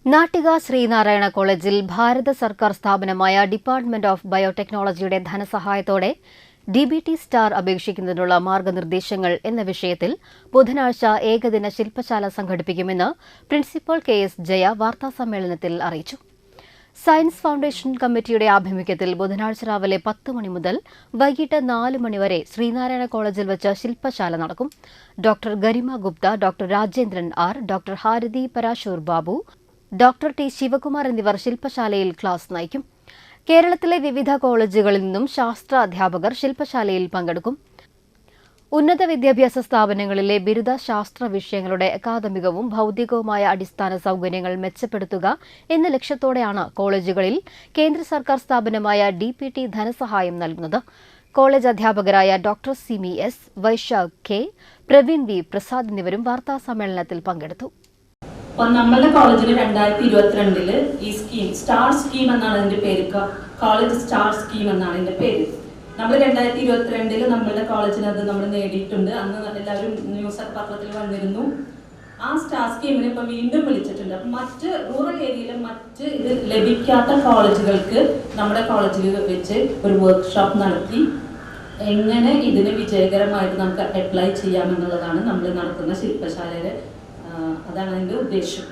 നാട്ടിക ശ്രീനാരായണ കോളേജിൽ ഭാരത സർക്കാർ സ്ഥാപനമായ ഡിപ്പാർട്ട്മെന്റ് ഓഫ് ബയോടെക്നോളജിയുടെ ധനസഹായത്തോടെ ഡിബിടി സ്റ്റാർ അപേക്ഷിക്കുന്നതിനുള്ള മാർഗനിർദ്ദേശങ്ങൾ എന്ന വിഷയത്തിൽ ബുധനാഴ്ച ഏകദിന ശില്പശാല സംഘടിപ്പിക്കുമെന്ന് പ്രിൻസിപ്പൽ കെ.എസ്. ജയ വാർത്താസമ്മേളനത്തിൽ അറിയിച്ചു. സയൻസ് ഫൗണ്ടേഷൻ കമ്മിറ്റിയുടെ ആഭിമുഖ്യത്തിൽ ബുധനാഴ്ച രാവിലെ 10 മണി മുതൽ വൈകിട്ട് 4 മണി വരെ ശ്രീനാരായണ കോളേജിൽ വെച്ച് ശില്പശാല നടക്കും. Doctor Garima Gupta, doctor Rajendran R, doctor Harathi Parashur Babu, doctor T Sivakumar എന്നിവർ ശില്പശാലയിൽ ക്ലാസ് നയിക്കും. കേരളത്തിലെ വിവിധ കോളേജുകളിൽ നിന്നും ശാസ്ത്ര അധ്യാപകർ ശില്പശാലയിൽ പങ്കെടുക്കും. ഉന്നത വിദ്യാഭ്യാസ സ്ഥാപനങ്ങളിലെ ബിരുദ ശാസ്ത്ര വിഷയങ്ങളുടെ അക്കാദമികവും ഭൌതികവുമായ അടിസ്ഥാന സൌകര്യങ്ങൾ മെച്ചപ്പെടുത്തുക എന്ന ലക്ഷ്യത്തോടെയാണ് കോളേജുകളിൽ കേന്ദ്ര സർക്കാർ സ്ഥാപനമായ ഡിപിടി ധനസഹായം നൽകുന്നത്. കോളേജ് അധ്യാപകരായ doctor Simi S, Vaishakh K, Praveen V Prasad എന്നിവരും വാർത്താസമ്മേളനത്തിൽ പങ്കെടുത്തു. നമ്മളുടെ കോളേജിൽ 2022 ഈ സ്കീം സ്റ്റാർ സ്കീം എന്നാണ് അതിന്റെ പേര്. കോളേജ് സ്റ്റാർ സ്കീം എന്നാണ് ഇതിന്റെ പേര്. നമ്മൾ 2022 നമ്മളുടെ കോളേജിന് അത് നമ്മൾ നേടിയിട്ടുണ്ട്. അന്ന് എല്ലാവരും ന്യൂസ് പത്രത്തിൽ വന്നിരുന്നു. ആ സ്റ്റാർ സ്കീമിനെ ഇപ്പം വീണ്ടും വിളിച്ചിട്ടുണ്ട്. അപ്പം മറ്റ് റൂറൽ ഏരിയയിലെ മറ്റ് ഇത് ലഭിക്കാത്ത കോളേജുകൾക്ക് നമ്മുടെ കോളേജിൽ വെച്ച് ഒരു വർക്ക്ഷോപ്പ് നടത്തി എങ്ങനെ ഇതിന് വിജയകരമായിട്ട് നമുക്ക് അപ്ലൈ ചെയ്യാമെന്നുള്ളതാണ് നമ്മൾ നടത്തുന്ന ശില്പശാലയുടെ അതാണ് അതിൻ്റെ ഉദ്ദേശം.